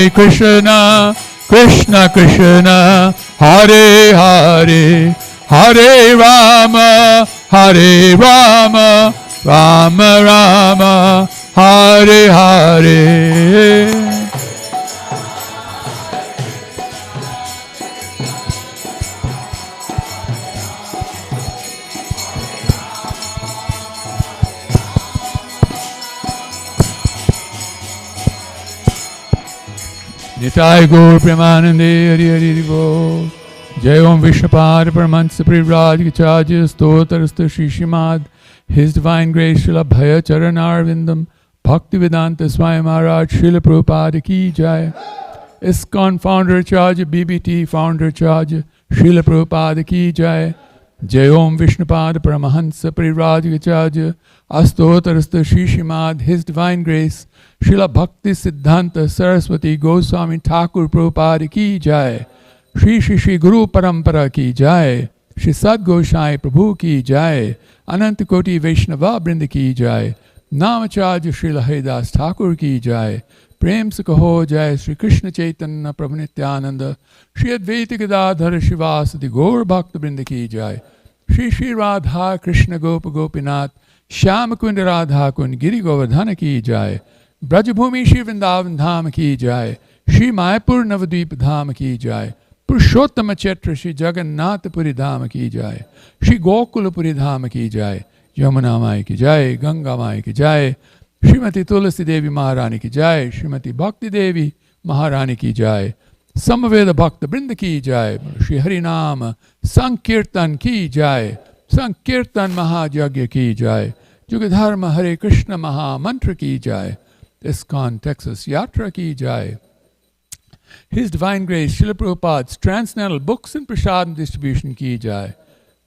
Krishna, Krishna Krishna, Hare Hare, Hare Rama, Hare Rama, Rama Rama, Hare Hare. Nitai Gaur Premanande Hari Hari Bol. Jai Om Vishnupad Paramahansa Privraj Gacharya Stotarastha Shri Srimad His Divine Grace Srila Bhaya Charanarvindam Bhaktivedanta Swami Maharaj Srila Prabhupada Ki Jai. ISKCON Founder Acharya BBT Founder Acharya Srila Prabhupada Ki Jai. Jai Om Vishnupad Paramahansa Privraj Gacharya Astotarastha Shri Srimad His Divine Grace Srila Bhakti Siddhanta Saraswati Goswami Thakur Prabhupada Ki Jai. Shri Shri Shri Guru Parampara Ki Jai. Shri Sad Gosai Prabhu Ki Jai. Ananta Koti Vaishnava Brinda Ki Jai. Namacharya Srila Haridas Thakur Ki Jai. Prem se kaho Jai Shri Krishna Chaitanya Prabhu Nityananda. Shri Advaita Gadadhara Shivasati Gaur Bhakta Brinda Ki Jai. Shri Shri Radha Krishna Gopa Gopinath Shyam Kund Radha Kund Giri Govardhana Ki Jai. Brajabhumi Shri Vrindavan Dham Ki Jai. Shri Mayapur Navadvip Dham Ki Jai. Purushottam Chetra Shri Jagannath Puri Dham Ki Jai. Shri Gokula Puri Dham Ki Jai. Yamuna Mai Ki Jai. Ganga Mai Ki Jai. Srimati Tulasi Devi Maharani Ki Jai. Srimati Bhakti Devi Maharani Ki Jai. Samaveda Bhakta Brinda Ki Jai. Shri Harinam Sankirtan Ki Jai. Sankirtan Mahajagya Ki Jai. Jugadharma Hare Krishna Maha Mantra Ki Jai. ISKCON Texas Yatra Ki Jai. His Divine Grace Srila Prabhupada's Transcendental Books and Prasadam Distribution Ki Jai.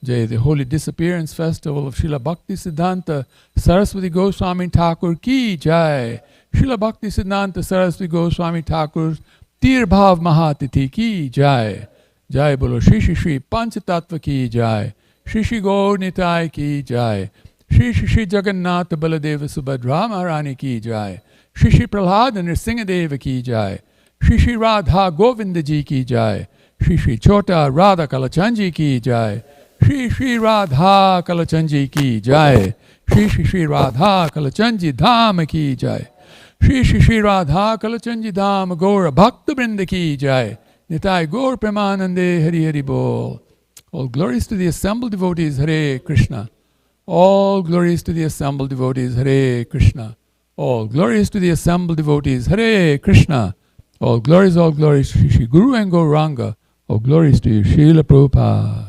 Jai, the Holy Disappearance Festival of Srila Bhakti Siddhanta Saraswati Goswami Thakur Ki Jai. Srila Bhakti Siddhanta Saraswati Goswami Thakur's Tir Bhav Mahatithi Ki Jai. Jai Bolo Shri Shri Shri Panchatattva Ki Jai. Shri Shri Gaur Nitai Ki Jai. Shri Shri Shri Jagannath Baladeva Subhadra Maharani Ki Jai. Shri Shri Prahlad Nrsingadeva Ki Jai. Shri Shri Radha Govinda Ji Ki Jai. Shri Shri Chota Radha Kalachanji Ki Jai. Shri Shri Radha Kalachanji Ki Jai. Shri Shri Shri Radha Kalachanji Dham Ki Jai. Shri Shri Shri Radha Kalachanji Dham Gaura Bhakta Brinda Ki Jai. Nitai Gaur Premanande Hari Hari Bol. All glories to the assembled devotees, Hare Krishna. All glories to the assembled devotees, Hare Krishna. All glories to the assembled devotees, Hare Krishna. All glories, Shri Shri Guru and Gauranga. All glories to you, Srila Prabhupada.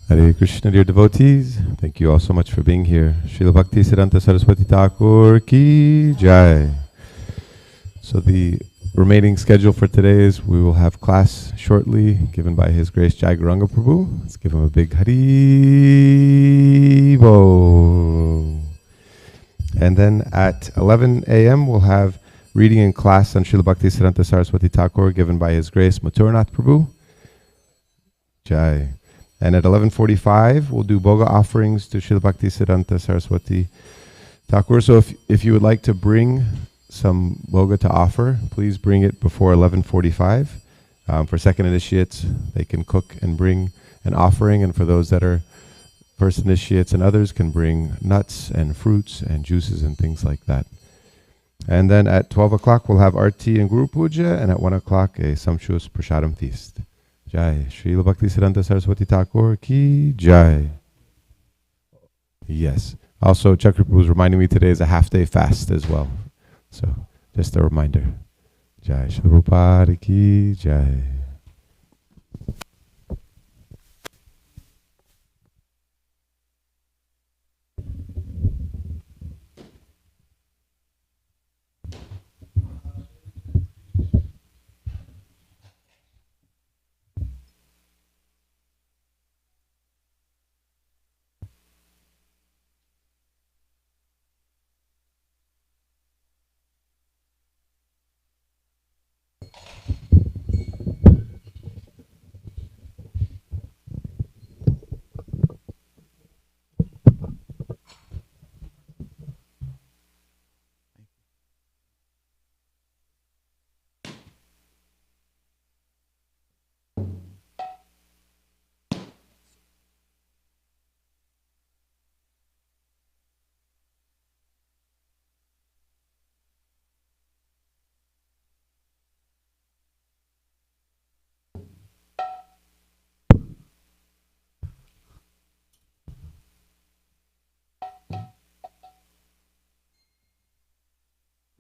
Hare Krishna, dear devotees. Thank you all so much for being here. Srila Bhakti Siddhanta Saraswati Thakur Ki Jai. So the remaining schedule for today is we will have class shortly given by His Grace Jai Gauranga Prabhu. Let's give him a big Hari Bo. And then at 11 a.m. we'll have reading in class on Srila Bhakti Siddhanta Saraswati Thakur given by His Grace Mathuranath Prabhu. Jai. And at 11:45 we'll do Bhoga offerings to Srila Bhakti Siddhanta Saraswati Thakur. So if you would like to bring some Bhoga to offer, please bring it before 11:45. For second initiates, they can cook and bring an offering, and for those that are first initiates and others can bring nuts and fruits and juices and things like that. And then at 12 o'clock we'll have Arti and Guru Puja, and at 1 o'clock a sumptuous Prasadam feast. Jai. Srila Bhakti Siddhanta Saraswati Thakur Ki Jai. Yes. Also, Chakra Prabhu was reminding me today is a half-day fast as well. So, just a reminder. Jai. Srila Prabhupada Ki Jai.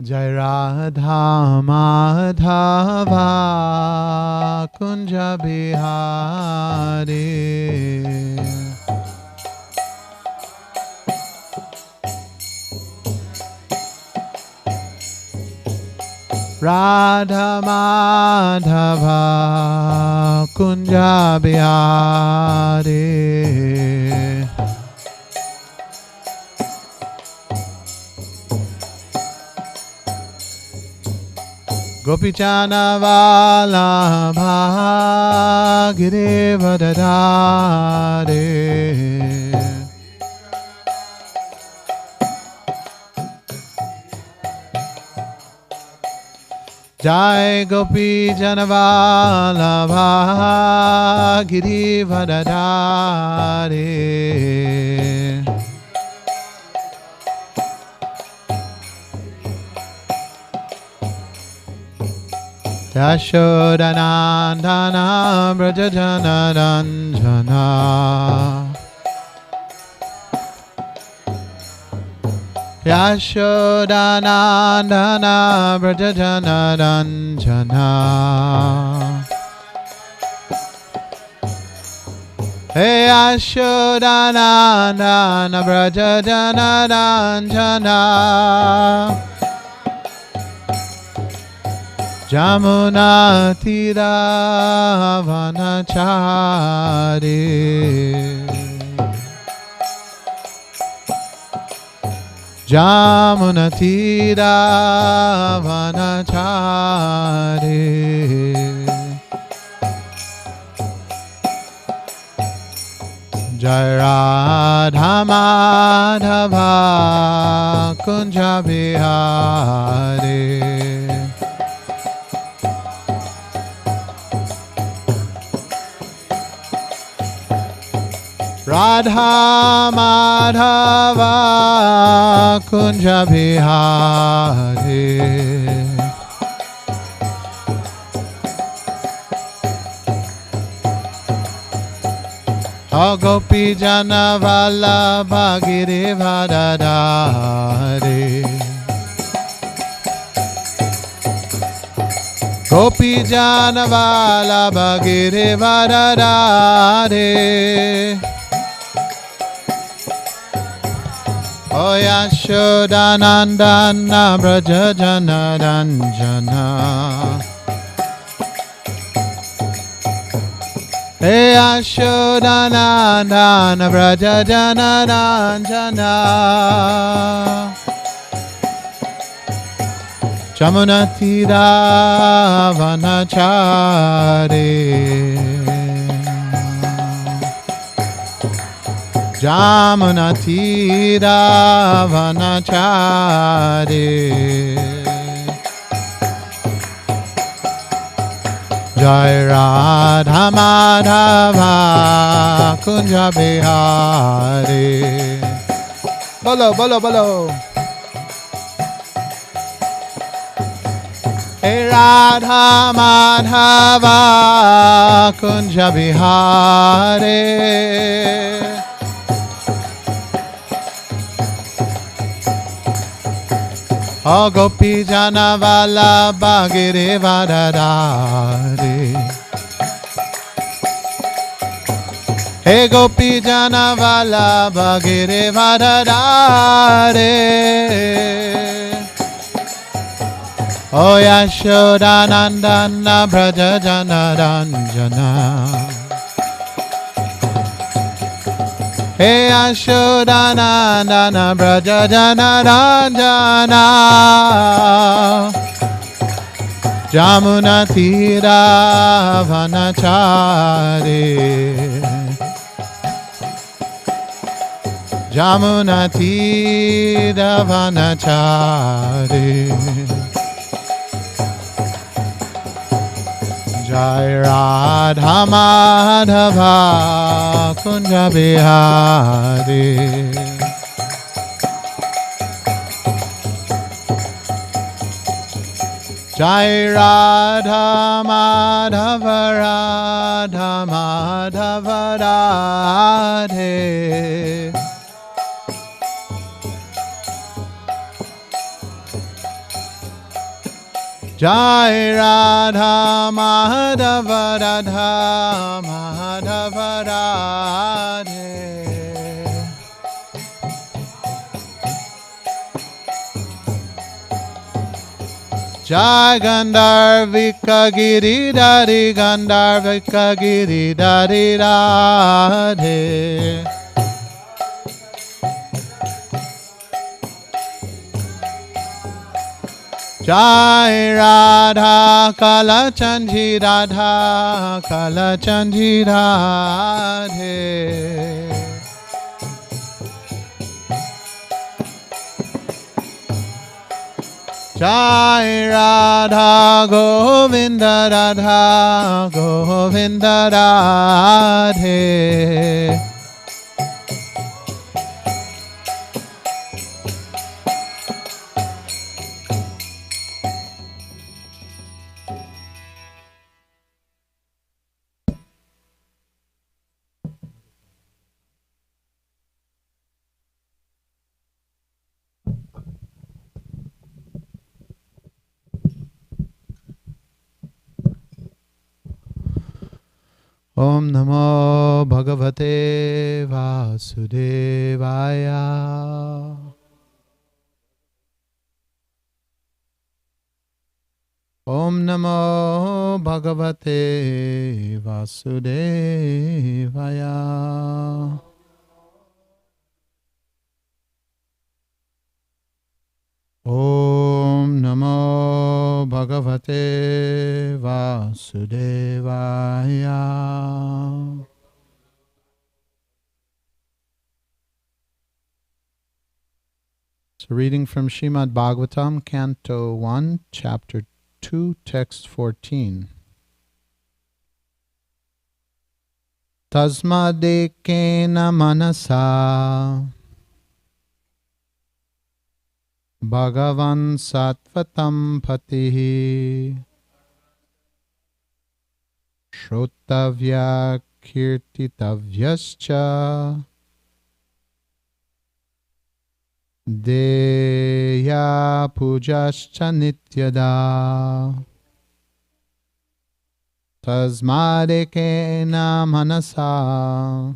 Jai Radha Madhava Kunja Bihari. Radha Madhava Kunja Bihari. Gopichana Vallabha Girivadadare. Jai Gopi Janavallabha Girivadadare. Yashodanandana Brajajana Ranjana. Yashodanandana Brajajana Ranjana. Hey Yashodanandana Brajajana Ranjana. Jamuna Tira Vanachari. Jamuna Tira Vanachari. Jai Radha Madhava Kunja Bihari. Radha Madhava Kunja Bihari. Gopi Jana Vallabha Girivadadare. Gopi Jana Vallabha Girivadadare. O Yashodanandana Brajajana Ranjana. Hey Yashodanandana Brajajana Ranjana. Jamunatira Vanachari. Jamunatira Vanachari. Jai Radha Madhava Kunja Bihari. Bolo, bolo, bolo. Hey Radha Madhava Kunja Bihari. O Gopi Jana Vallabha Girivadadare. Hey Gopi Jana Vallabha Girivadadare. O Yashodanandana Brajajana Ranjana. Hey Yashodanandana Brajajana Ranjana. Jamunatira Vanachari. Jamunatira Vanachari. Jai Radha Madhava Kunja Bihari. Jai Radha Madhava Radha Madhava Radhe. Jai Radha Madhava Radha Madhava Radhe. Jai Gandharvika Giridhari Gandharvika Giridhari Radhe. Jai Radha Kalachandji Radha Kalachandji Radhe. Jai Radha Govinda Radha Govinda Radhe. Om Namo Bhagavate Vasudevaya. Om Namo Bhagavate Vasudevaya. Om Namo Bhagavate Vasudevaya. So reading from Srimad Bhagavatam, Canto 1, Chapter 2, Text 14. Tasmadekena manasa Bhagavan Sattvatam Patihi Shrotavya Kirtitavyascha Deya Pujascha Nityada Tasmadekena manasa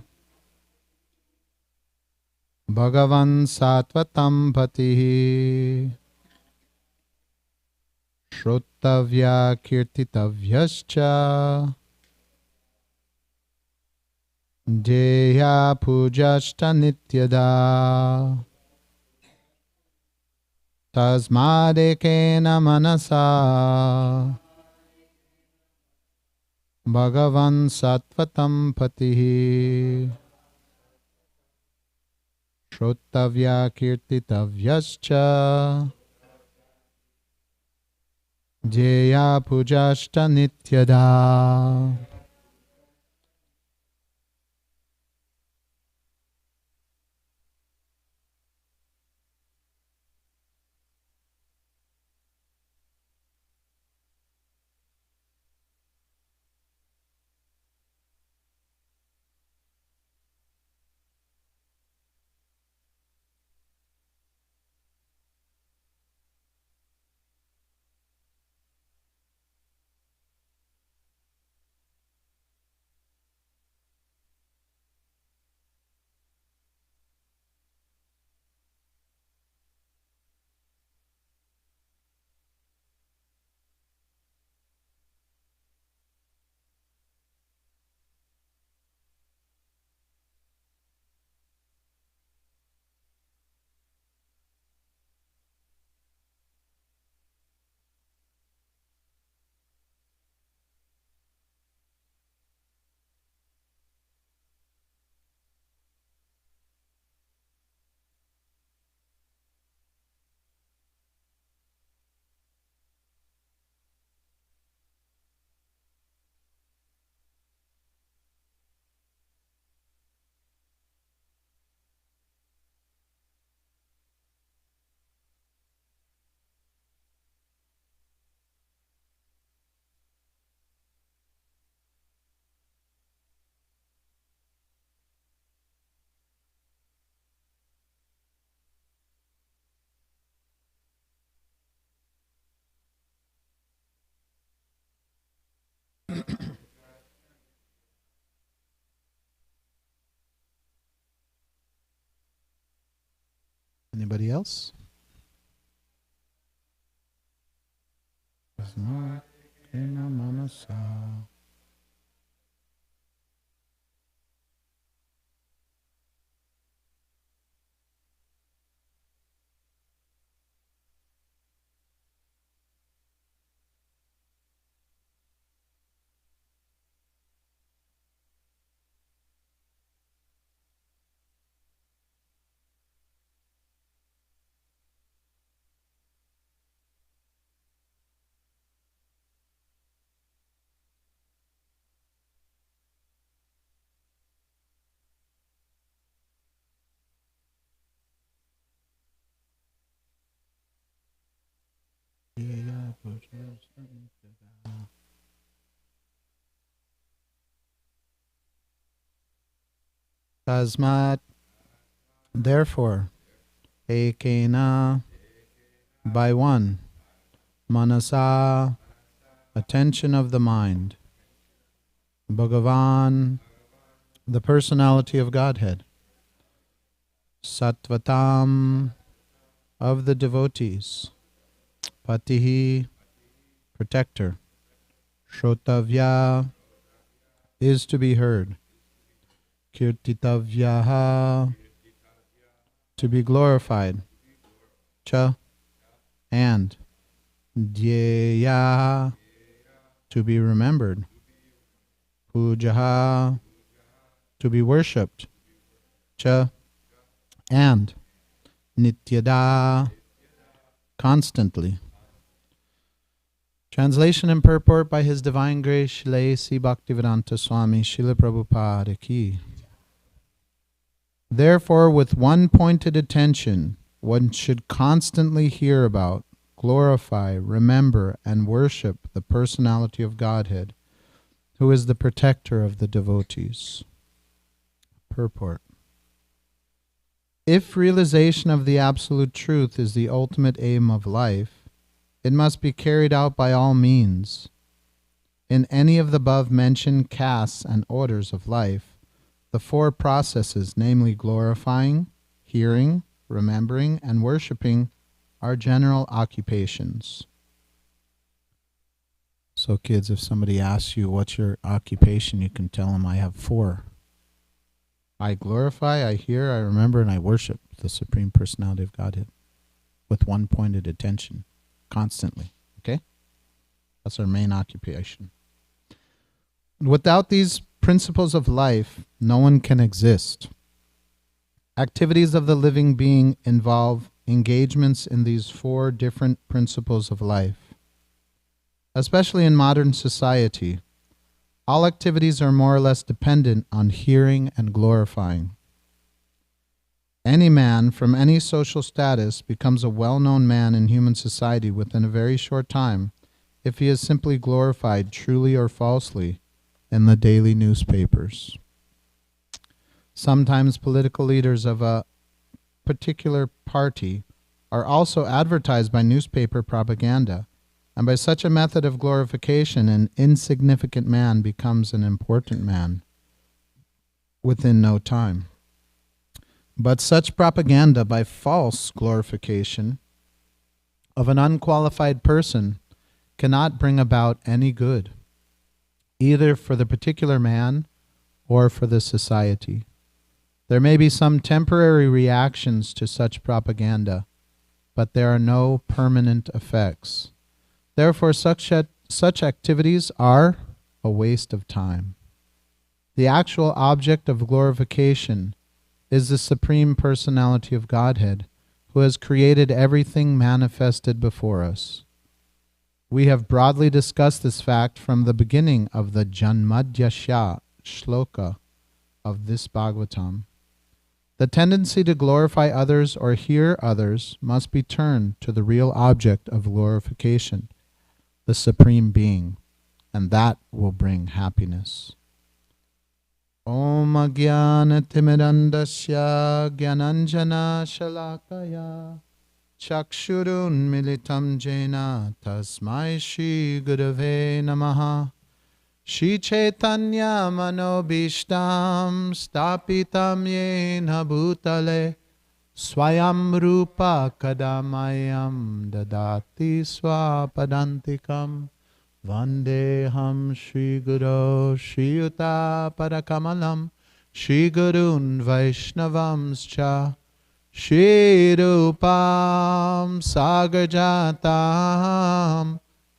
Bhagavan Sattvatam Patihi Shrotavya Kirtitavyascha Deya Pujashta Nityada Tasmadekena manasa Bhagavan Sattvatam Patihi Shrotavya Kirtitavyascha Jeya Pujashta Nityada. Anybody else? Tasmat, therefore, ekena, by one, manasa, attention of the mind, Bhagavan, the personality of Godhead, Sattvatam, of the devotees, Patihi, protector, Shrotavya, is to be heard, Kirtitavyaha, to be glorified, Cha, and Dhyeya, to be remembered, Pujaha, to be worshipped, Cha, and Nityada, constantly. Translation and purport by His Divine Grace Srila A.C. Bhaktivedanta Swami Srila Prabhupada Ki. Therefore, with one pointed attention, one should constantly hear about, glorify, remember, and worship the personality of Godhead, who is the protector of the devotees. Purport. If realization of the absolute truth is the ultimate aim of life, it must be carried out by all means. In any of the above mentioned castes and orders of life, the four processes, namely glorifying, hearing, remembering, and worshipping, are general occupations. So kids, if somebody asks you what's your occupation, you can tell them I have four. I glorify, I hear, I remember, and I worship the Supreme Personality of Godhead with one pointed attention, constantly. Okay? That's our main occupation. Without these principles of life, no one can exist. Activities of the living being involve engagements in these four different principles of life. Especially in modern society, all activities are more or less dependent on hearing and glorifying. Any man from any social status becomes a well-known man in human society within a very short time if he is simply glorified truly or falsely in the daily newspapers. Sometimes political leaders of a particular party are also advertised by newspaper propaganda, and by such a method of glorification, an insignificant man becomes an important man within no time. But such propaganda by false glorification of an unqualified person cannot bring about any good, either for the particular man or for the society. There may be some temporary reactions to such propaganda, but there are no permanent effects. Therefore, such activities are a waste of time. The actual object of glorification is the Supreme Personality of Godhead, who has created everything manifested before us. We have broadly discussed this fact from the beginning of the Janmadhyasya shloka of this Bhagavatam. The tendency to glorify others or hear others must be turned to the real object of glorification, the Supreme Being, and that will bring happiness. Om Ajnana Timidandasya Gyananjana Shalakaya Chakshurun Militam Jena Tasmai Shri Gurave Namaha Shri Chaitanya Manobishtam Stapitam Yena Bhutale Swayam Rupa Kadamayam Dadati Swapadantikam Vandeham Shri Guru Shri Yuta Padakamalam Shri Gurun Vaishnavamscha Shri Rupam Sagarjatam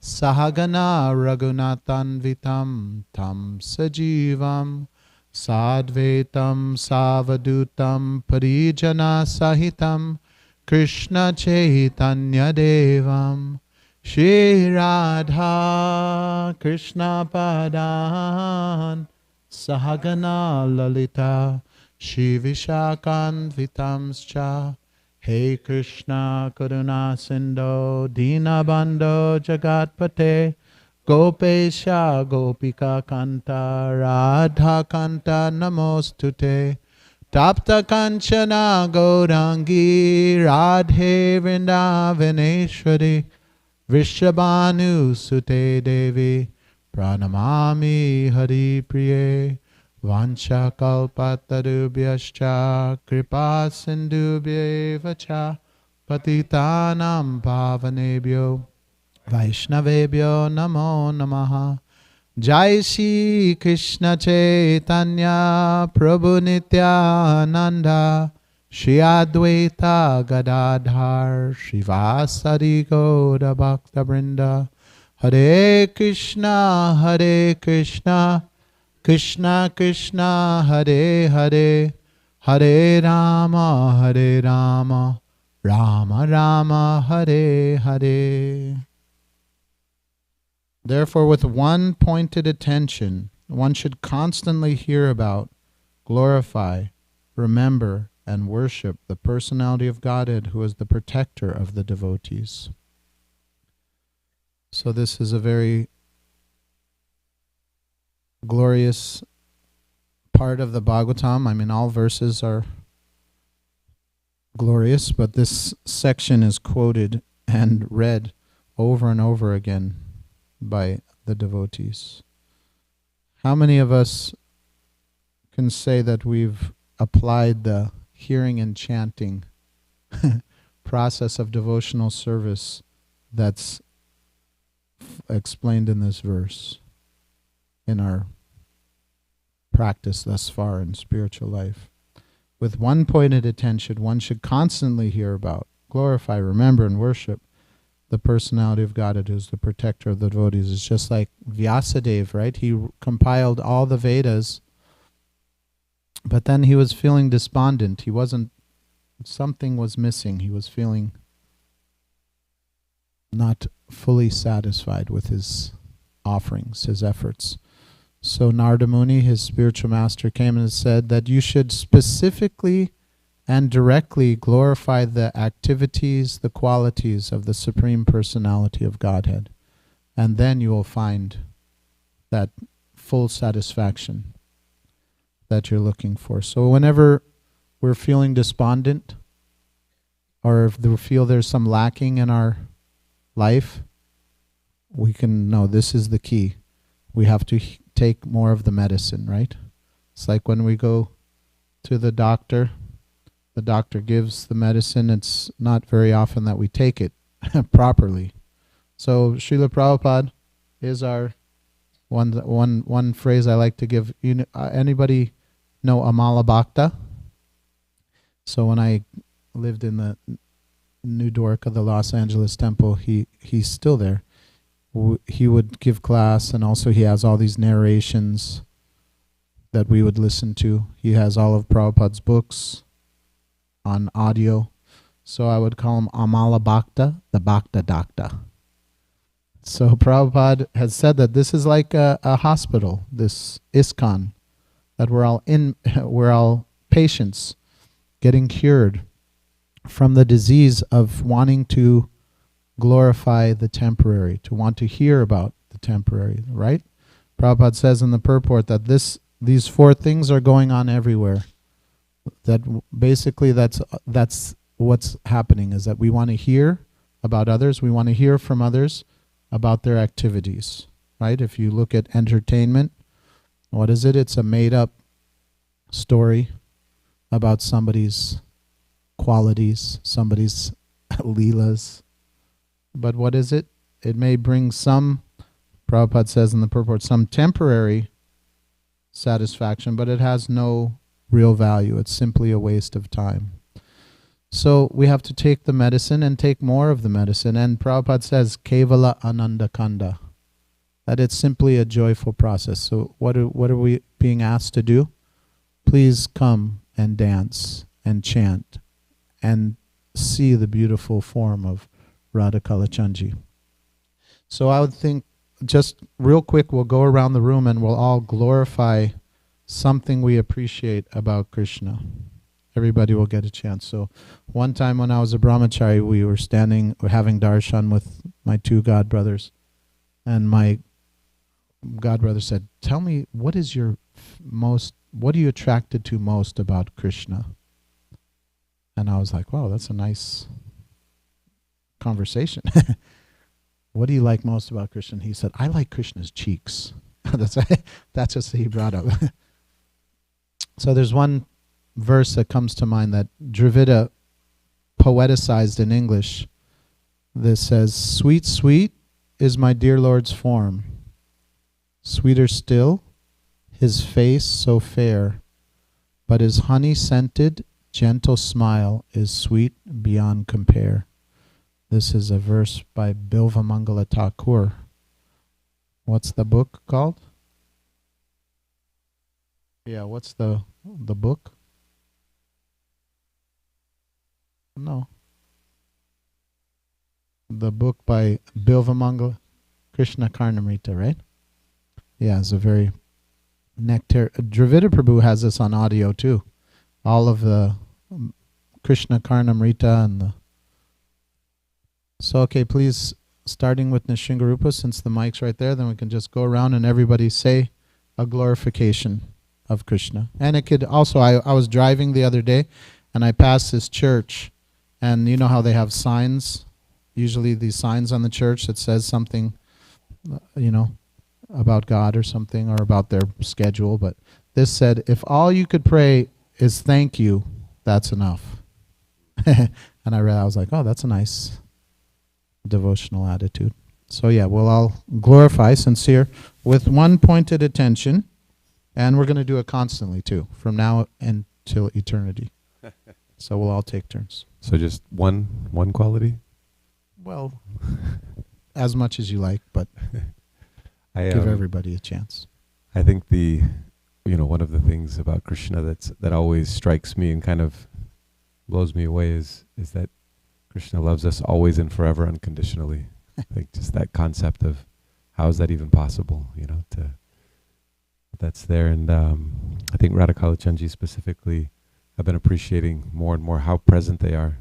Sahagana Raghunathanvitam Tam Sajivam Sadvetam Savadutam Parijana Sahitam Krishna Chaitanya Devam Shri Radha Krishna Padan Sahagana Lalita Shri Vishakanvitamscha Hey Krishna Karuna Sindho Dinabandho Jagatpate Gopesha Gopika Kanta Radha Kanta Namostute Tapta Kanchana Gaurangi Radhe Vrindavaneshwari Vrishabhanu Sute Devi Pranamami Hari Priye Vancha kalpatarubhyascha kripa sindhubhyeva cha patitanam pavanebhyo vaishnavebhyo namo namaha. Jai Shri Krishna Chaitanya Prabhu Nityananda Shri Advaita Gadadhar Shivasari Gaura Bhakta Vrinda. Hare Krishna Krishna Krishna Hare Hare Hare Rama Rama Rama Hare Hare. Therefore, with one pointed attention, one should constantly hear about, glorify, remember, and worship the personality of Godhead who is the protector of the devotees. So this is a very glorious part of the Bhagavatam. I mean, all verses are glorious, but this section is quoted and read over and over again by the devotees. How many of us can say that we've applied the hearing and chanting process of devotional service that's explained in this verse in our practice thus far in spiritual life? With one pointed attention, one should constantly hear about, glorify, remember, and worship the personality of God who is the protector of the devotees. It's just like Vyasadeva, right? He compiled all the Vedas, but then he was feeling despondent. He wasn't, something was missing. He was feeling not fully satisfied with his offerings, his efforts. So Narada Muni, his spiritual master, came and said that you should specifically and directly glorify the activities, the qualities of the Supreme Personality of Godhead. And then you will find that full satisfaction that you're looking for. So whenever we're feeling despondent, or if we feel there's some lacking in our life, we can know this is the key. We have to take more of the medicine, right? It's like when we go to the doctor gives the medicine. It's not very often that we take it properly. So Srila Prabhupada is our one phrase I like to give. Anybody know Amala Bhakta? So when I lived in the New Dwarka, the Los Angeles temple, he's still there. He would give class, and also he has all these narrations that we would listen to. He has all of Prabhupada's books on audio. So I would call him Amala Bhakta, the Bhakta Doctor. So Prabhupada has said that this is like a hospital, this ISKCON, that we're all patients getting cured from the disease of wanting to glorify the temporary, to want to hear about the temporary, right? Prabhupada says in the purport that these four things are going on everywhere. That basically that's what's happening, is that we want to hear about others, we want to hear from others about their activities, right? If you look at entertainment, what is it? It's a made-up story about somebody's qualities, somebody's leelas. But what is it? It may bring some, Prabhupada says in the purport, some temporary satisfaction, but it has no real value. It's simply a waste of time. So we have to take the medicine and take more of the medicine. And Prabhupada says, Kevala Ananda Kanda, that it's simply a joyful process. So what are we being asked to do? Please come and dance and chant and see the beautiful form of Radha Kalachandji. So I would think, just real quick, we'll go around the room and we'll all glorify something we appreciate about Krishna. Everybody will get a chance. So one time when I was a brahmachari, we were having darshan with my two godbrothers. And my godbrother said, tell me, what are you attracted to most about Krishna? And I was like, wow, that's a nice conversation. What do you like most about Krishna? He said, I like Krishna's cheeks. That's just what he brought up. So there's one verse that comes to mind that Dravida poeticized in English. This says, sweet, sweet is my dear Lord's form. Sweeter still, his face so fair. But his honey-scented, gentle smile is sweet beyond compare. This is a verse by Bilvamangala Thakur. What's the book called? Yeah, what's the book? No. The book by Bilvamangala Krishna Karnamrita, right? Yeah, it's a very nectar. Dravida Prabhu has this on audio too. All of the Krishna Karnamrita and the... So, okay, please, starting with Nishingarupa, since the mic's right there, then we can just go around and everybody say a glorification of Krishna. And it could also, I was driving the other day, and I passed this church, and you know how they have signs, usually these signs on the church that says something, about God or something, or about their schedule, but this said, if all you could pray is thank you, that's enough. And I read, I was like, oh, that's a nice devotional attitude. So yeah, we'll all glorify sincere with one pointed attention, and we're going to do it constantly too, from now until eternity. So we'll all take turns. So just one quality? Well, as much as you like, but give everybody a chance. I think one of the things about Krishna that always strikes me and kind of blows me away is that Krishna loves us always and forever unconditionally. I think just that concept of how is that even possible, that's there. And I think Radha Kalachandji specifically, I've been appreciating more and more how present they are,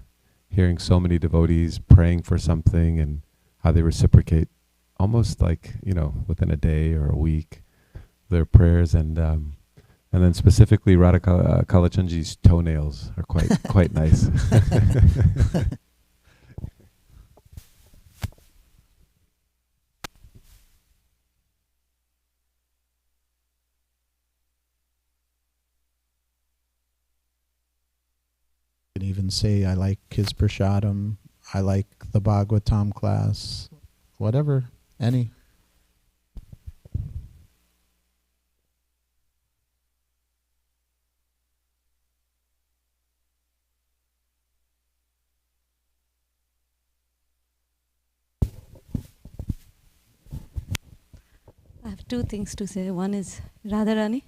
hearing so many devotees praying for something and how they reciprocate almost like, within a day or a week, their prayers. And then specifically Radha Kalachandji's toenails are quite nice. You can even say, I like his prashadam, I like the Bhagavatam class, whatever, any. I have two things to say. One is Radharani.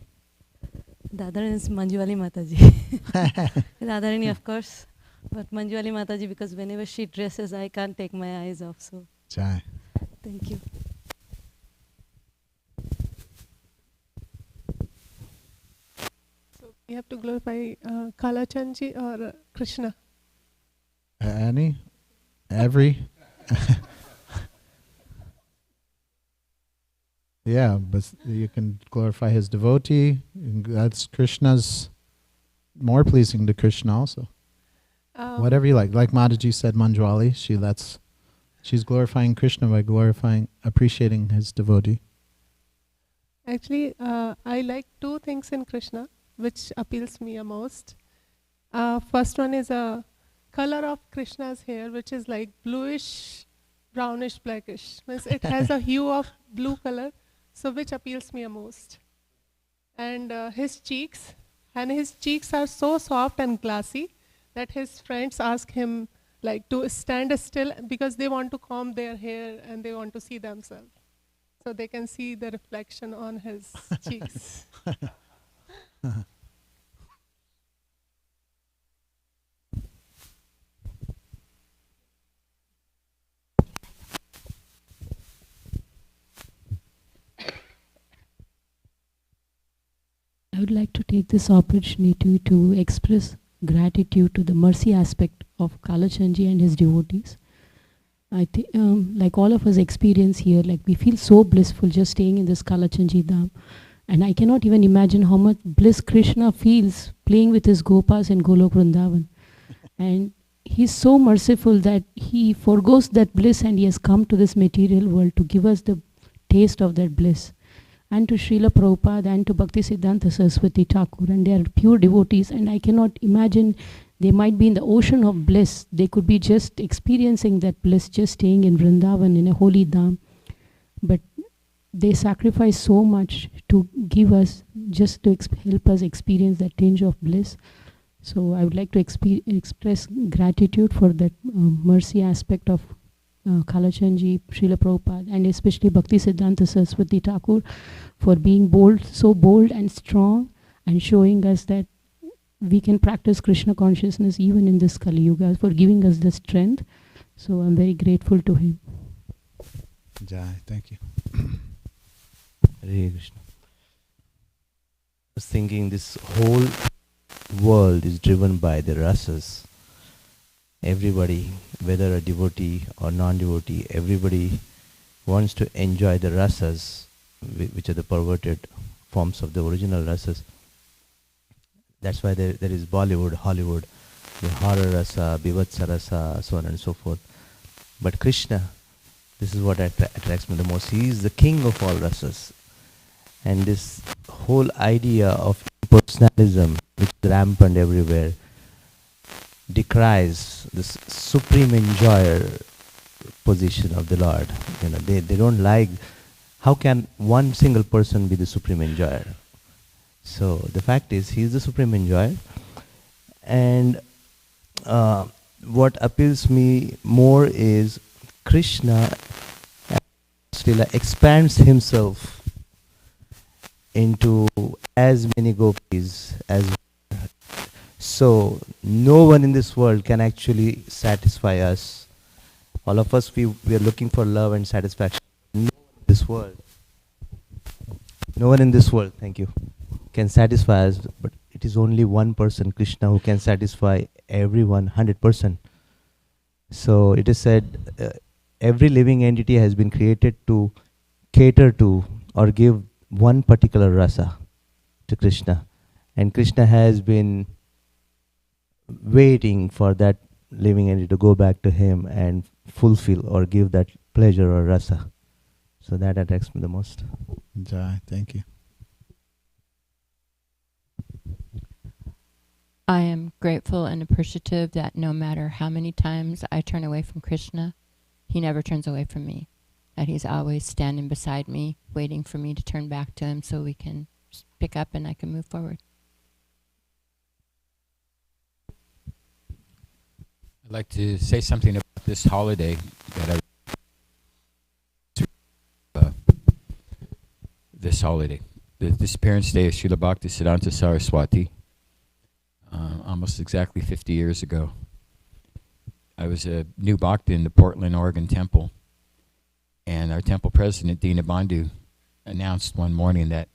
The other is Manjuwali Mataji. Radharani, of course, but Manjuwali Mataji, because whenever she dresses, I can't take my eyes off. So, Jai. Thank you. So we have to glorify Kalachandji or Krishna. Any? Every? Yeah, but you can glorify his devotee. That's Krishna's, more pleasing to Krishna also. Whatever you like. Like Mataji said, Manjwali, she's glorifying Krishna by appreciating his devotee. Actually, I like two things in Krishna, which appeals me most. First one is color of Krishna's hair, which is like bluish, brownish, blackish. Means it has a hue of blue color, so which appeals me most. And his cheeks are so soft and glassy that his friends ask him like to stand still because they want to comb their hair and they want to see themselves. So they can see the reflection on his cheeks. I would like to take this opportunity to express gratitude to the mercy aspect of Kalachandji and his devotees. I think, like all of us experience here, like we feel so blissful just staying in this Kalachandji Dham. And I cannot even imagine how much bliss Krishna feels playing with his Gopas in Golok Vrindavan. And he's so merciful that he forgoes that bliss and he has come to this material world to give us the taste of that bliss. And to Srila Prabhupada and to Bhaktisiddhanta Saraswati Thakur, and they are pure devotees, and I cannot imagine they might be in the ocean of bliss. They could be just experiencing that bliss, just staying in Vrindavan in a holy dham. But they sacrifice so much to give us, just to help us experience that tinge of bliss. So I would like to express gratitude for that mercy aspect of Kalachandji, Srila Prabhupada, and especially Bhaktisiddhanta Saraswati Thakur for being bold, so bold and strong, and showing us that we can practice Krishna consciousness even in this Kali Yuga, for giving us the strength. So I'm very grateful to him. Jai, thank you. Hare Krishna. I was thinking this whole world is driven by the rasas. Everybody, whether a devotee or non-devotee, everybody wants to enjoy the rasas, which are the perverted forms of the original rasas. That's why there is Bollywood, Hollywood, the horror rasa, bivatsa rasa, so on and so forth. But Krishna, this is what attracts me the most. He is the king of all rasas. And this whole idea of impersonalism, which is rampant everywhere, decries this supreme enjoyer position of the Lord. You know, they don't like, how can one single person be the supreme enjoyer? So the fact is, he is the supreme enjoyer. And what appeals me more is Krishna still expands himself into as many gopis as. So no one in this world can actually satisfy us. All of us, we are looking for love and satisfaction. No one in this world, thank you, can satisfy us, but it is only one person, Krishna, who can satisfy everyone 100%. So it is said, every living entity has been created to cater to or give one particular rasa to Krishna. And Krishna has been waiting for that living entity to go back to him and fulfill or give that pleasure or rasa. So that attracts me the most. Jai, thank you. I am grateful and appreciative that no matter how many times I turn away from Krishna, he never turns away from me. That he's always standing beside me, waiting for me to turn back to him so we can pick up and I can move forward. I'd like to say something about this holiday that this holiday, the disappearance day of Srila Bhaktisiddhanta Saraswati, almost exactly 50 years ago. I was a new bhakta in the Portland, Oregon temple, and our temple president, Dina Bandhu, announced one morning that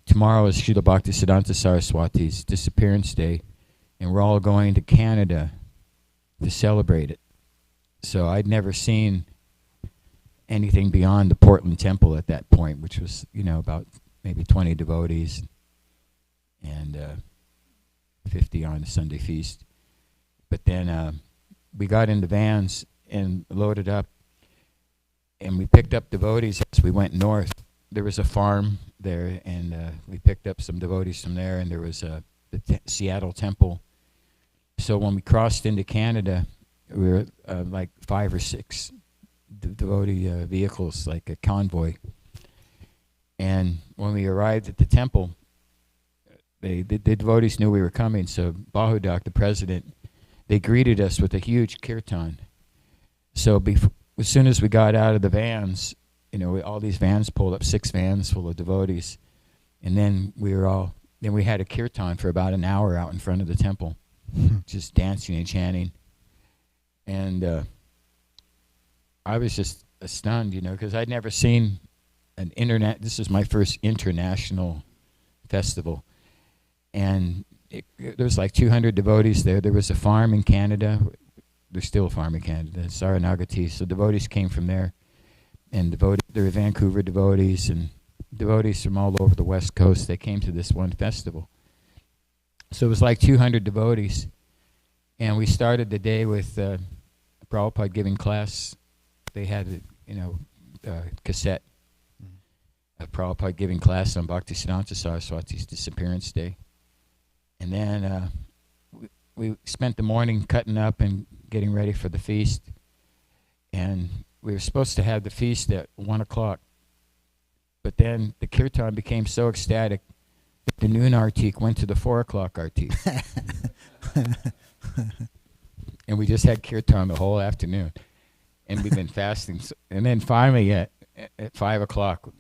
tomorrow is Srila Bhaktisiddhanta Saraswati's disappearance day, and we're all going to Canada to celebrate it. So I'd never seen anything beyond the Portland temple at that point, which was, about maybe 20 devotees and 50 on the Sunday feast. But then we got in the vans and loaded up, and we picked up devotees as we went north. There was a farm there, and we picked up some devotees from there, and there was the Seattle temple So when we crossed into Canada, we were like 5 or 6 devotee vehicles, like a convoy. And when we arrived at the temple, the devotees knew we were coming, so Bahudak, the president, they greeted us with a huge kirtan. So as soon as we got out of the vans, all these vans pulled up, 6 vans full of devotees, and then we had a kirtan for about an hour out in front of the temple, just dancing and chanting. And I was just stunned, because I'd never seen this is my first international festival. And there was like 200 devotees there. There was a farm in Canada. There's still a farm in Canada, Saranagati. So devotees came from there. And there were Vancouver devotees and devotees from all over the West Coast. They came to this one festival. So it was like 200 devotees. And we started the day with Prabhupada giving class. They had a cassette of Prabhupada giving class on Bhaktisiddhanta Saraswati's disappearance day. And then we spent the morning cutting up and getting ready for the feast. And we were supposed to have the feast at 1 o'clock. But then the kirtan became so ecstatic that the noon artik went to the 4 o'clock artik. And we just had kirtan the whole afternoon. And we've been fasting. And then finally at 5 o'clock,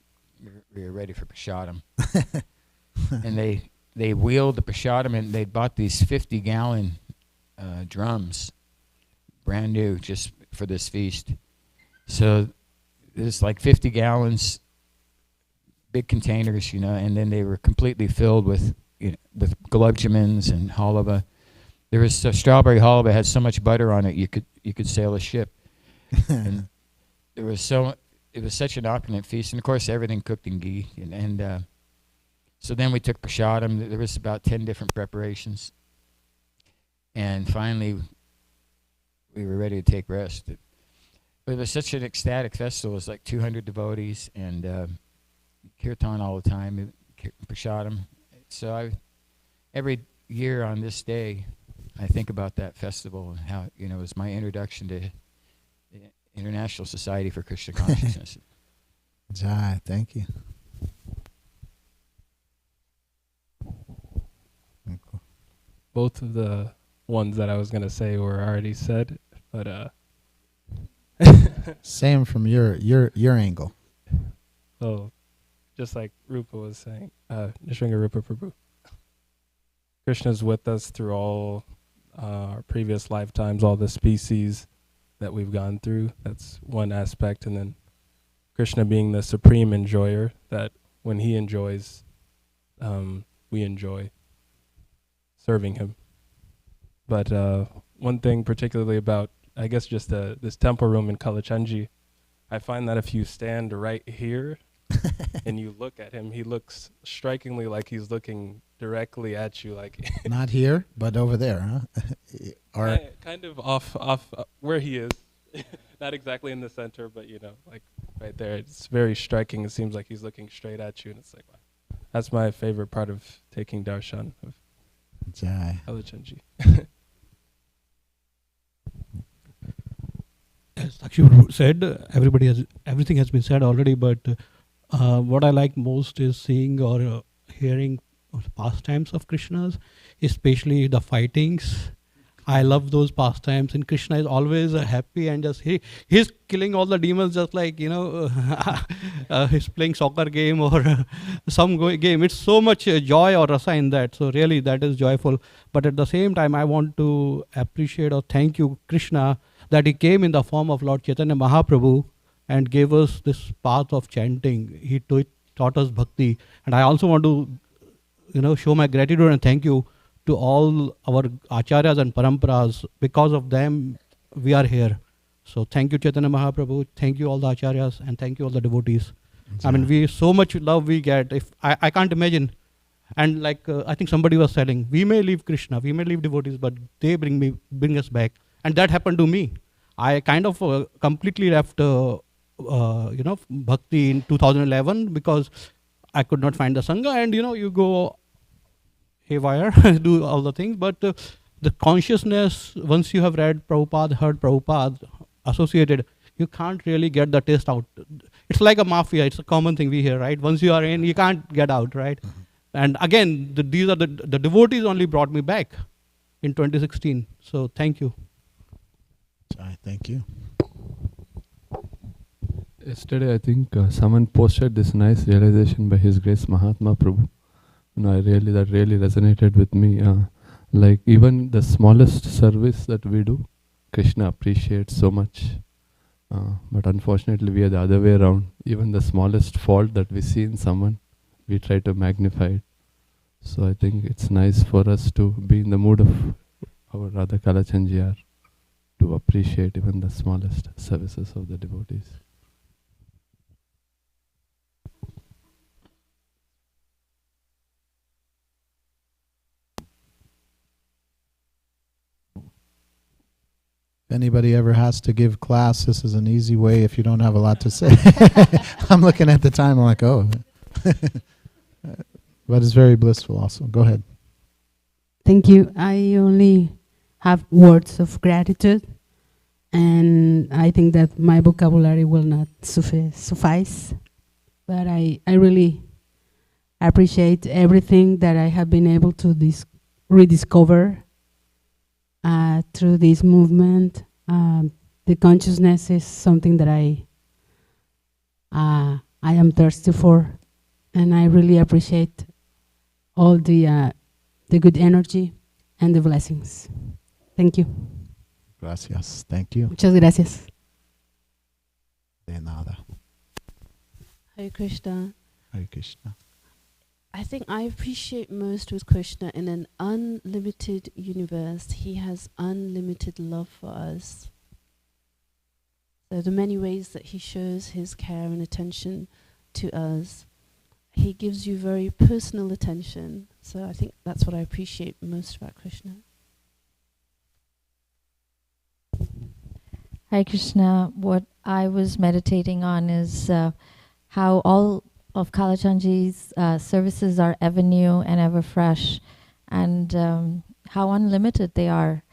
we were ready for prasadam. And they wheeled the prasadam, and they bought these 50-gallon drums, brand new, just for this feast. So there's like 50 gallons, big containers, and then they were completely filled with gulab jamins and halava. There was strawberry halava, had so much butter on it you could sail a ship. And it was such an opulent feast, and of course everything cooked in ghee. And so then we took prasadam. There was about 10 different preparations, and finally we were ready to take rest. But it was such an ecstatic festival. It was like 200 devotees and kirtan all the time, prasadam. So every year on this day, I think about that festival and how it was my introduction to the International Society for Krishna Consciousness. Jai, thank you. Both of the ones that I was going to say were already said, but same from your angle. So, just like Rupa was saying, Nishringa Rupa Prabhu, Krishna's with us through all our previous lifetimes, all the species that we've gone through. That's one aspect. And then Krishna being the supreme enjoyer, that when he enjoys, we enjoy serving him. But one thing particularly about, I guess, just this temple room in Kalachanji, I find that if you stand right here and you look at him, he looks strikingly like he's looking directly at you, like not here, but over there, huh? Or kind of off where he is. Not exactly in the center, but like right there. It's very striking. It seems like he's looking straight at you, and it's like, wow. That's my favorite part of taking darshan of Jai. Kalachanji. As Sakshi said, everything has been said already, but what I like most is seeing or hearing pastimes of Krishna's, especially the fightings. I love those pastimes, and Krishna is always happy and just he's killing all the demons, just like he's playing soccer game or some game. It's so much joy or rasa in that. So really, that is joyful. But at the same time, I want to appreciate or thank you, Krishna, that he came in the form of Lord Chaitanya Mahaprabhu and gave us this path of chanting. He taught us bhakti, and I also want to show my gratitude and thank you to all our acharyas and paramparas. Because of them, we are here. So thank you, Chaitanya Mahaprabhu. Thank you, all the acharyas, and thank you, all the devotees. I mean, so much love we get. If I can't imagine. And like I think somebody was saying, we may leave Krishna, we may leave devotees, but they bring us back. And that happened to me. I kind of completely left, bhakti in 2011 because I could not find the sangha, and you go haywire, do all the things. But the consciousness, once you have read Prabhupada, heard Prabhupada, associated, you can't really get the taste out. It's like a mafia. It's a common thing we hear, right? Once you are in, you can't get out, right? And again, these are the devotees only brought me back in 2016. So thank you. Thank you. Yesterday, I think someone posted this nice realization by His Grace Mahatma Prabhu. That really resonated with me. Like even the smallest service that we do, Krishna appreciates so much. But unfortunately, we are the other way around. Even the smallest fault that we see in someone, we try to magnify it. So I think it's nice for us to be in the mood of our Radha Kalachandjiyar, to appreciate even the smallest services of the devotees. If anybody ever has to give class, this is an easy way if you don't have a lot to say. I'm looking at the time, I'm like, oh. But it's very blissful also. Go ahead. Thank you. I only have words of gratitude, and I think that my vocabulary will not suffice. But I really appreciate everything that I have been able to rediscover through this movement. The consciousness is something that I am thirsty for, and I really appreciate all the good energy and the blessings. Thank you. Gracias. Thank you. Muchas gracias. De nada. Hare Krishna. Hare Krishna. I think I appreciate most with Krishna, in an unlimited universe, he has unlimited love for us. So the many ways that he shows his care and attention to us, he gives you very personal attention. So I think that's what I appreciate most about Krishna. Hare Krishna, what I was meditating on is how all of Kalachandji's services are ever new and ever fresh, and how unlimited they are.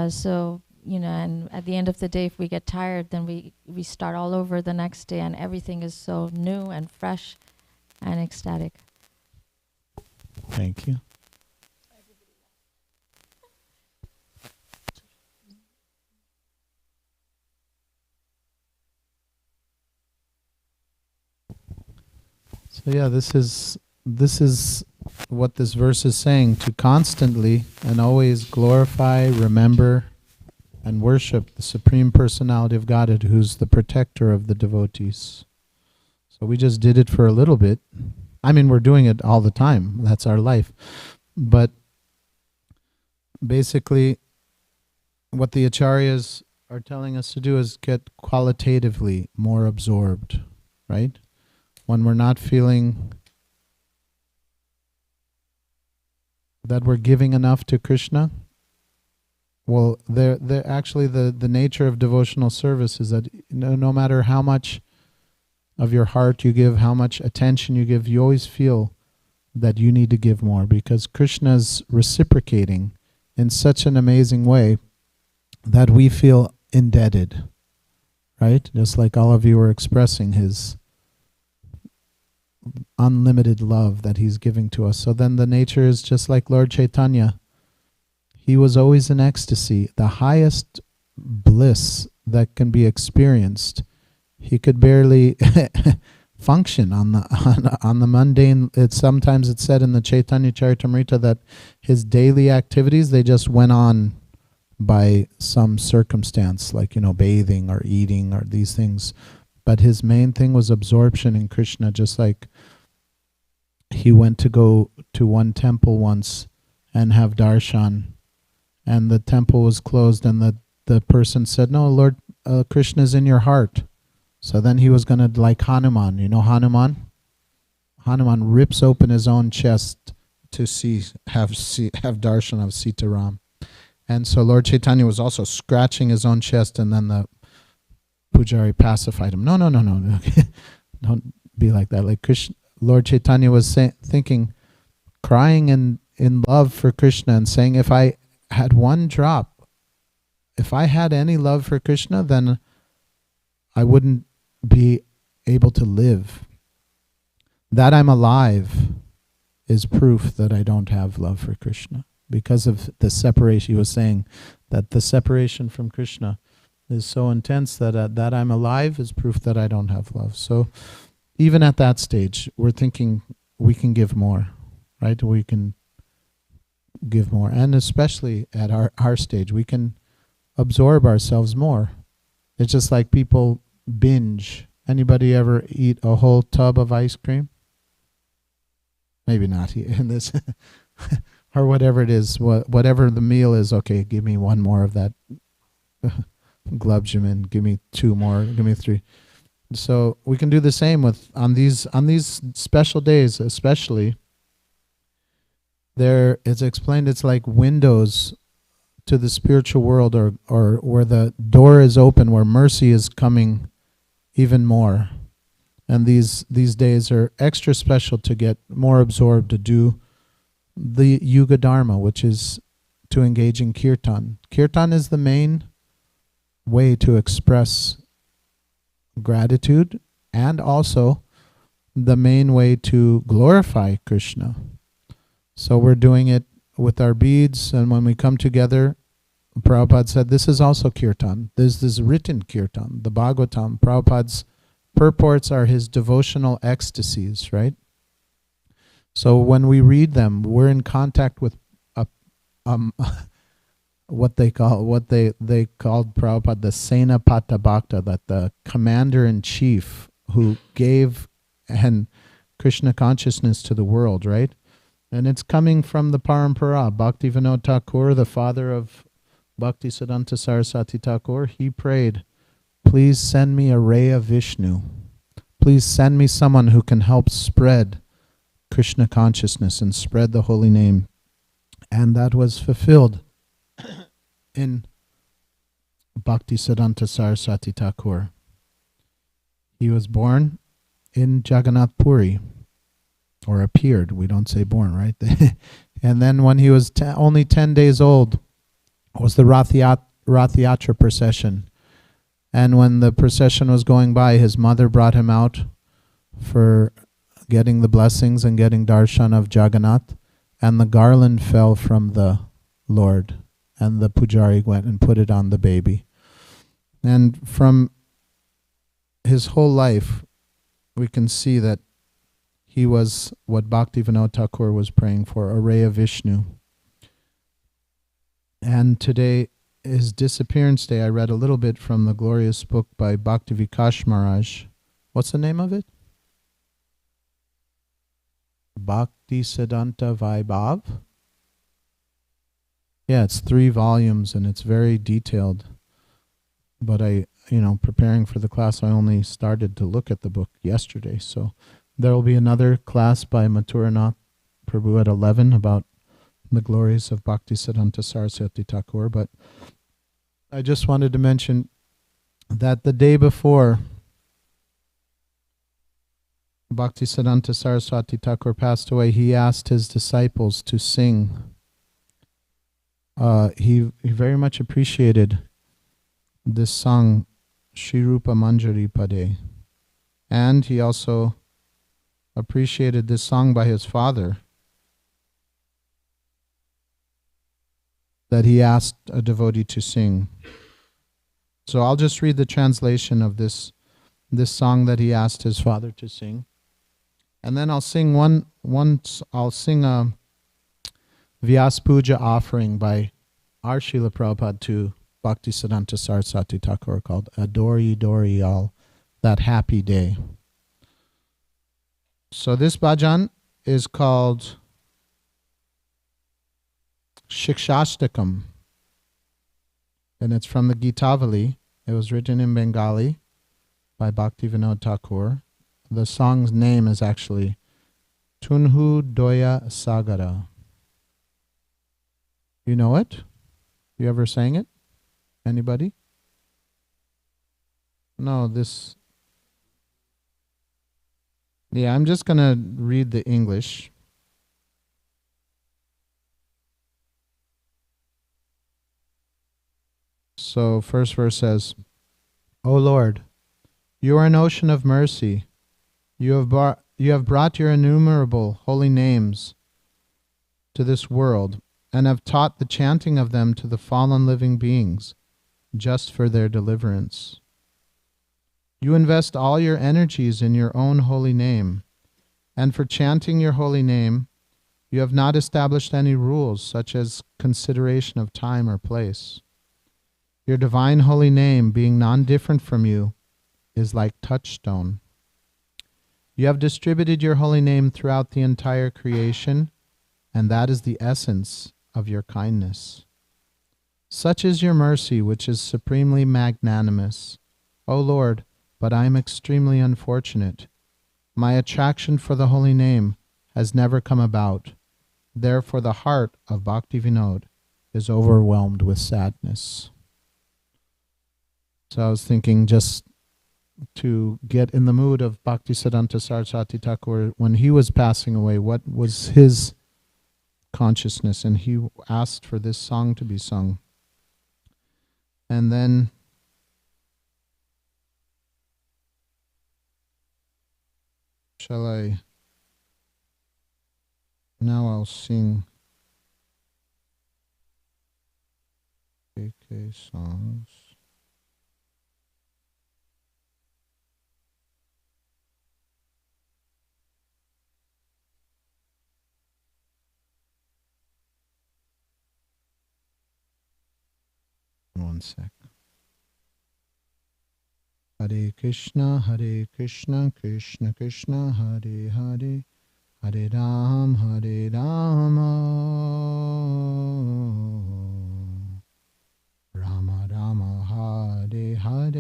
So, and at the end of the day, if we get tired, then we start all over the next day, and everything is so new and fresh and ecstatic. Thank you. So yeah, this is what this verse is saying, to constantly and always glorify, remember, and worship the Supreme Personality of Godhead, who's the protector of the devotees. So we just did it for a little bit. I mean, we're doing it all the time. That's our life. But basically, what the acharyas are telling us to do is get qualitatively more absorbed, right? When we're not feeling that we're giving enough to Krishna, well, they're actually the nature of devotional service is that no matter how much of your heart you give, how much attention you give, you always feel that you need to give more, because Krishna's reciprocating in such an amazing way that we feel indebted, right? Just like all of you are expressing his unlimited love that he's giving to us. So then the nature is just like Lord Chaitanya. He was always in ecstasy, the highest bliss that can be experienced. He could barely function on the mundane. Sometimes it's said in the Chaitanya Charitamrita that his daily activities, they just went on by some circumstance, like bathing or eating or these things. But his main thing was absorption in Krishna, just like he went to go to one temple once and have darshan, and the temple was closed, and the person said, "No, Lord, Krishna is in your heart." So then he was going to, like Hanuman, Hanuman? Hanuman rips open his own chest to have darshan of Sitaram. And so Lord Chaitanya was also scratching his own chest, and then the Pujari pacified him. No. Don't be like that. Like Lord Chaitanya was thinking, crying in love for Krishna and saying, if I had one drop, if I had any love for Krishna, then I wouldn't be able to live. That I'm alive is proof that I don't have love for Krishna. Because of the separation, he was saying that the separation from Krishna is so intense that that I'm alive is proof that I don't have love. So even at that stage, we're thinking we can give more, right? We can give more. And especially at our stage, we can absorb ourselves more. It's just like people binge. Anybody ever eat a whole tub of ice cream? Maybe not in this, or whatever it is, whatever the meal is. Okay, give me one more of that glubjamin. Give me two more. Give me three. So we can do the same with on these special days, especially. There, it's explained. It's like windows to the spiritual world, or where the door is open, where mercy is coming even more. And these days are extra special to get more absorbed, to do the Yuga Dharma, which is to engage in kirtan. Kirtan is the main way to express gratitude, and also the main way to glorify Krishna. So we're doing it with our beads, and when we come together, Prabhupada said this is also kirtan. There's this written kirtan, the Bhagavatam. Prabhupada's purports are his devotional ecstasies, right? So when we read them, we're in contact with what they called Prabhupada the Senapata Bhakta, that the commander-in-chief who gave and Krishna consciousness to the world, right? And it's coming from the Parampara. Bhaktivinoda Thakur, the father of Bhaktisiddhanta Saraswati Thakur, he prayed, please send me a ray of Vishnu. Please send me someone who can help spread Krishna consciousness and spread the holy name. And that was fulfilled in Bhaktisiddhanta Saraswati Thakur. He was born in Jagannath Puri, or appeared. We don't say born, right? And then when he was only 10 days old, was the Rath Yatra procession. And when the procession was going by, his mother brought him out for getting the blessings and getting darshan of Jagannath. And the garland fell from the Lord. And the pujari went and put it on the baby. And from his whole life, we can see that he was what Bhaktivinoda Thakur was praying for, a ray of Vishnu. And today, his disappearance day, I read a little bit from the glorious book by Bhakti Vikash Maharaj. What's the name of it? Bhakti Siddhanta Vaibhav? Yeah, it's 3 volumes and it's very detailed. But preparing for the class, I only started to look at the book yesterday. So there will be another class by Mathuranath Prabhu at 11 about the glories of Bhaktisiddhanta Saraswati Thakur. But I just wanted to mention that the day before Bhaktisiddhanta Saraswati Thakur passed away, he asked his disciples to sing. He very much appreciated this song, Shri Rupa Manjari Pade. And he also appreciated this song by his father, that he asked a devotee to sing. So I'll just read the translation of this song that he asked his father to sing. And then I'll sing I'll sing a Vyas Puja offering by our Srila Prabhupada to Bhaktisiddhanta Saraswati Thakur called Adori Dori All, that happy day. So this bhajan is called Shikshashtakam, and it's from the Gitavali. It was written in Bengali by Bhaktivinoda Thakur. The song's name is actually Tunhu Doya Sagara. You know it? You ever sang it? Anybody? No, Yeah, I'm just going to read the English. So first verse says, O Lord, you are an ocean of mercy. You have brought your innumerable holy names to this world, and have taught the chanting of them to the fallen living beings, just for their deliverance. You invest all your energies in your own holy name, and for chanting your holy name, you have not established any rules, such as consideration of time or place. Your divine holy name, being non-different from you, is like touchstone. You have distributed your holy name throughout the entire creation, and that is the essence of your kindness. Such is your mercy, which is supremely magnanimous. O Lord, but I am extremely unfortunate. My attraction for the holy name has never come about. Therefore the heart of Bhakti Vinod is overwhelmed with sadness. So I was thinking, just to get in the mood of Bhaktisiddhanta Saraswati Thakur when he was passing away, what was his consciousness? And he asked for this song to be sung. And then now I'll sing KK songs. One sec. Hare Krishna, Krishna Krishna, Hare Hare, Hare Rama, Rama Rama, Hare Hare.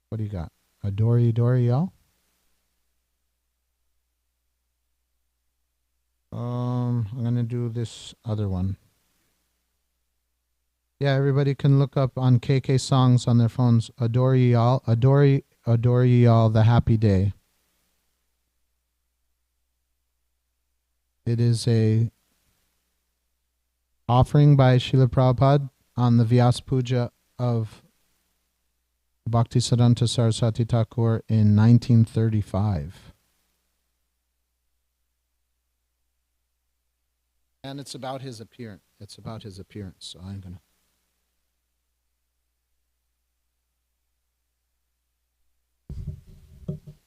What do you got? A Dory, y'all? I'm going to do this other one. Yeah, everybody can look up on KK Songs on their phones. Adore ye all, adore ye all, the happy day. It is a offering by Srila Prabhupada on the Vyas Puja of Bhaktisiddhanta Saraswati Thakur in 1935. And it's about his appearance. So I'm going to.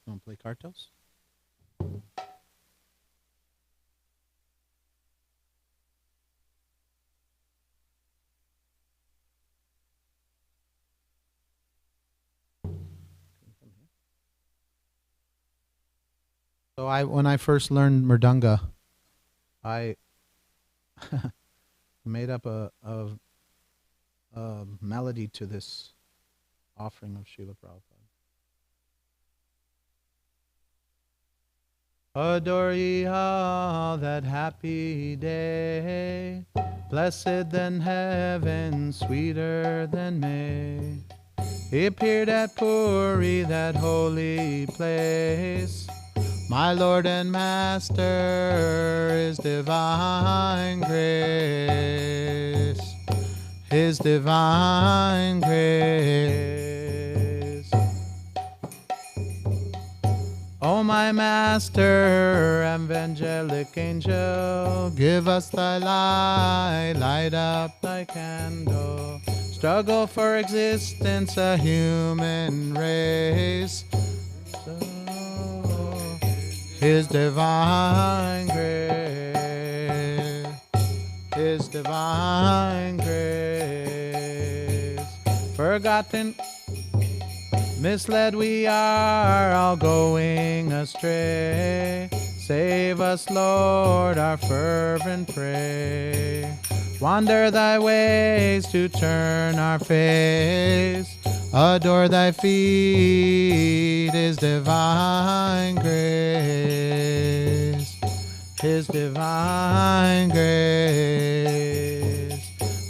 Want to play cartos? So when I first learned mridanga, I made up a melody to this offering of Srila Prabhupada. Adore ye all that happy day, blessed than heaven, sweeter than May. He appeared at Puri, that holy place. My Lord and Master, His divine grace, His divine grace. O my Master, evangelic angel, give us thy light, light up thy candle. Struggle for existence, a human race. His divine grace, His divine grace. Forgotten, misled we are, all going astray. Save us, Lord, our fervent pray. Wander thy ways to turn our face. Adore thy feet, His divine grace, His divine grace.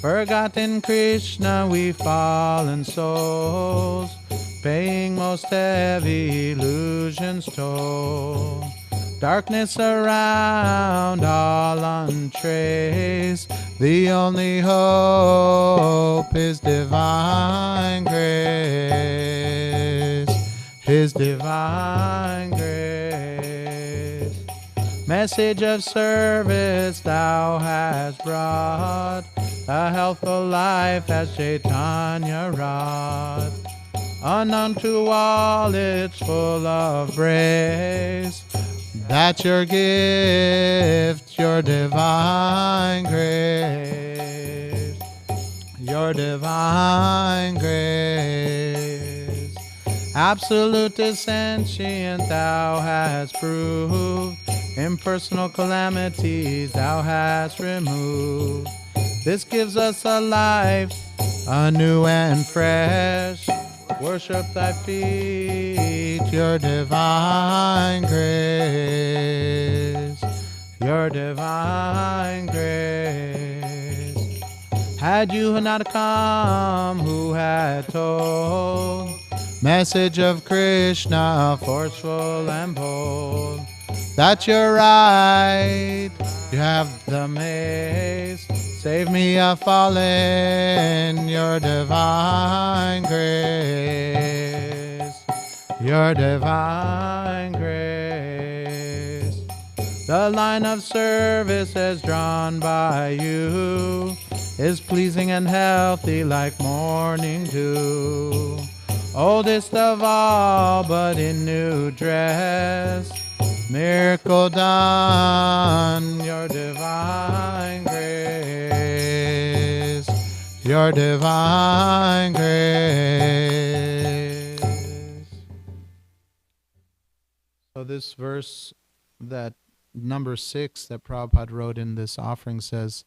Forgotten Krishna, we fallen souls, paying most heavy illusions toll. Darkness around, all untraced. The only hope is divine grace. His divine grace. Message of service thou hast brought. A healthful life as Chaitanya wrought. Unknown to all, it's full of grace. That's your gift, your divine grace. Your divine grace. Absolute is sentient, thou hast proved. Impersonal calamities thou hast removed. This gives us a life, anew and fresh. Worship thy feet, your divine grace, your divine grace. Had you not come, who had told message of Krishna, forceful and bold, that you're right, you have the maze. Save me a fallen, your divine grace, your divine grace. The line of service as drawn by you is pleasing and healthy like morning dew. Oldest of all, but in new dress, miracle done, your divine grace, your divine grace. So this verse, that number 6 that Prabhupada wrote in this offering says,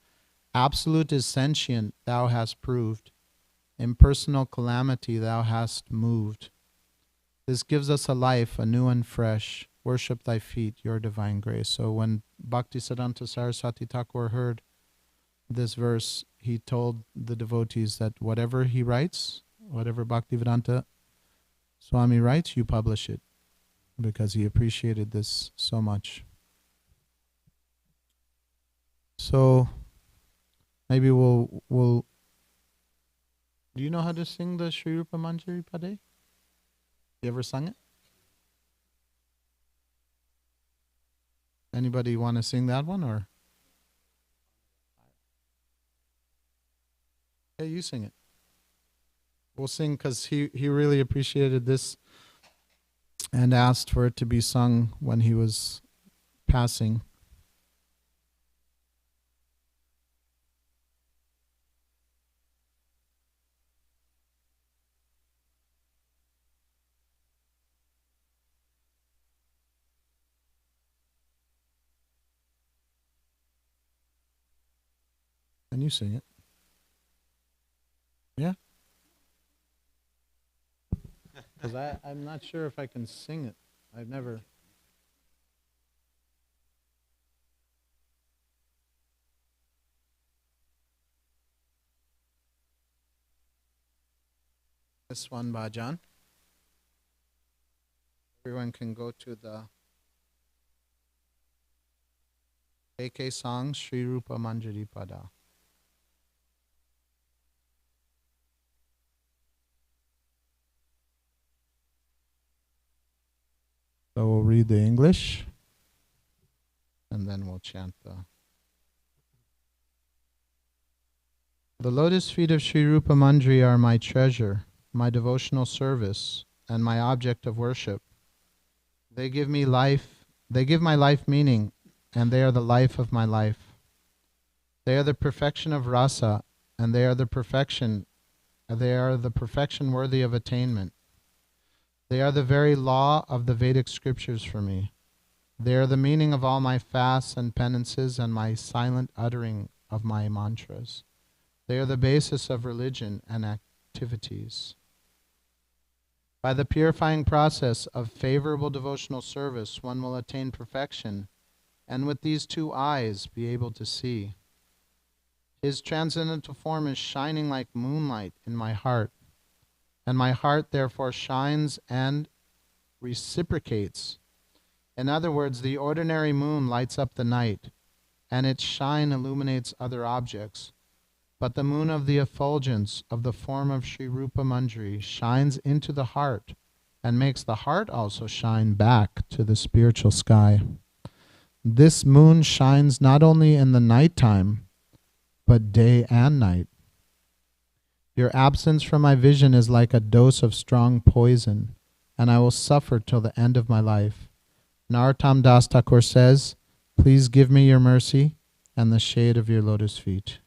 absolute is sentient, thou hast proved. Impersonal calamity thou hast moved. This gives us a life, anew and fresh. Worship thy feet, your divine grace. So when Bhaktisiddhanta Saraswati Thakur heard this verse, he told the devotees that whatever he writes, whatever Bhaktivedanta Swami writes, you publish it, because he appreciated this so much. So maybe we'll do you know how to sing the Sri Rupa Manjari Pade? You ever sung it? Anybody want to sing that one, or? Hey, you sing it. We'll sing because he really appreciated this and asked for it to be sung when he was passing. Can you sing it? Yeah? Because I'm not sure if I can sing it. I've never... This one, Bhajan. Everyone can go to the AK song, Sri Rupa Manjari Pada. So we'll read the English, and then we'll chant the lotus feet of Sri Rupa Manjari are my treasure, my devotional service, and my object of worship. They give me life, they give my life meaning, and they are the life of my life. They are the perfection of rasa, and they are the perfection worthy of attainment. They are the very law of the Vedic scriptures for me. They are the meaning of all my fasts and penances and my silent uttering of my mantras. They are the basis of religion and activities. By the purifying process of favorable devotional service, one will attain perfection, and with these two eyes be able to see. His transcendental form is shining like moonlight in my heart, and my heart therefore shines and reciprocates In other words, the ordinary moon lights up the night, and its shine illuminates other objects. But the moon of the effulgence of the form of Sri Rupa Manjari shines into the heart and makes the heart also shine back to the spiritual sky. This moon shines not only in the nighttime, but day and night. Your absence from my vision is like a dose of strong poison, and I will suffer till the end of my life. Narottam Das Thakur says, please give me your mercy and the shade of your lotus feet.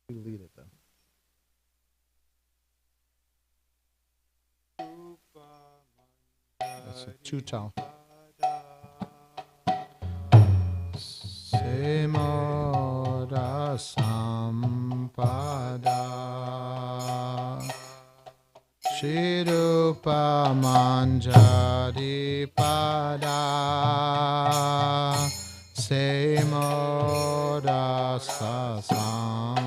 You lead it though. That's a two-tone. Semora sampada Shirupa manjari pada Semora sampada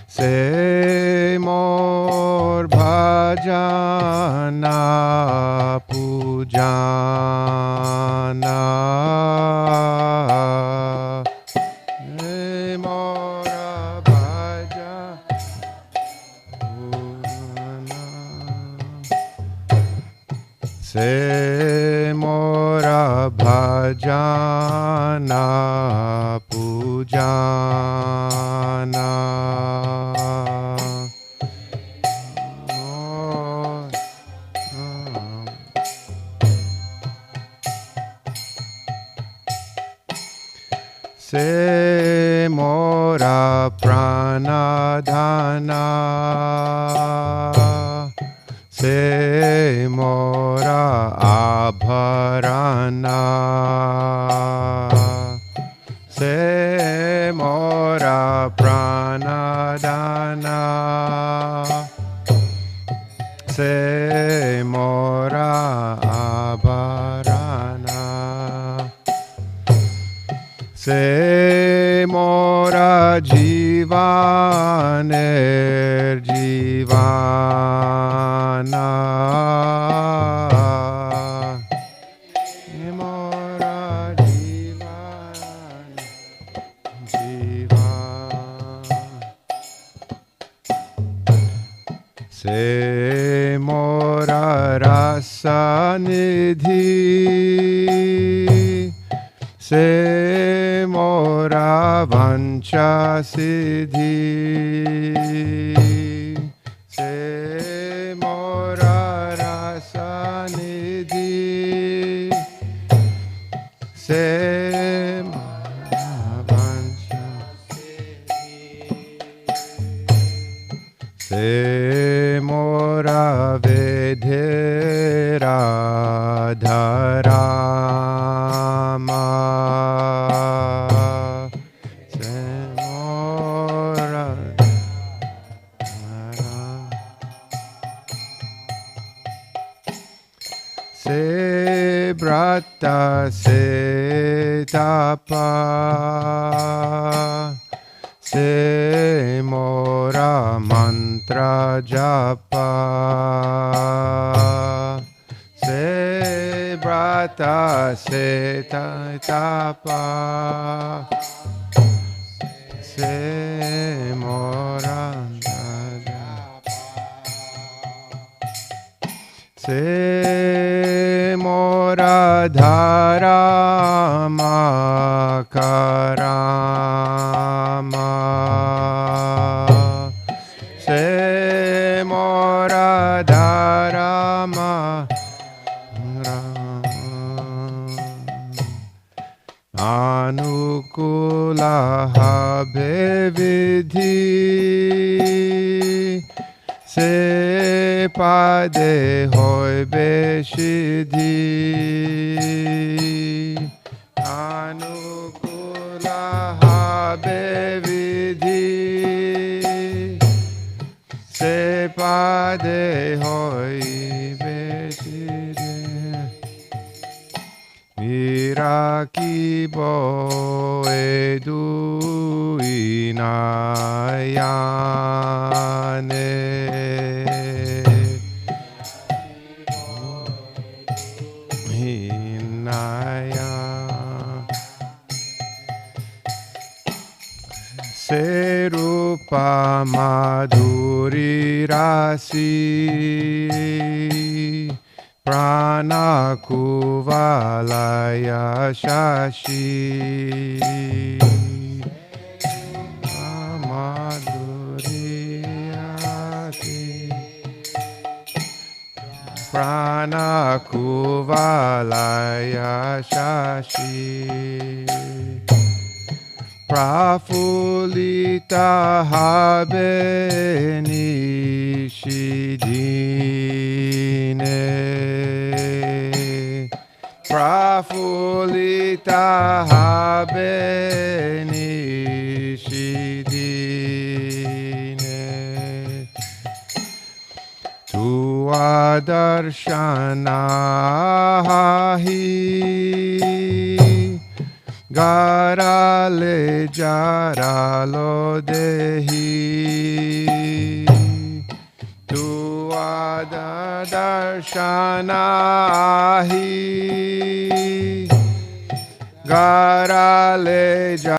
Se mor bhajana pujana Se mora bhaja Se mora bhajana pujana Se mora pranadhana Se mora abharana Se mora pranadhana Se mora abharana Se mora jivaner jivana Se mora jivaner jivana Se mora rasa nidhi Se mora vancha siddhi Se mora rasa nidhi Se mora vancha Se mora vedhera dharama Se mora Se brata se tapa Se mora mantra japa Se brata se tapa Se mora Se mora dharama karama Se mora dharama Rama Anukula habe vidhi Se pade hoibe siddhi Anukula habe vidhi Se pade hoibe siddhi Mirakibo edu inayane Inaya Serupa madhuri rasi Prana kuvalaya shashi Madhuriyati Prana kuvalaya shashi Prafulita habe nishidine Prafulita habe nishidine Tua darshanahi Garale jaralo dehi Tua darshanahi Garale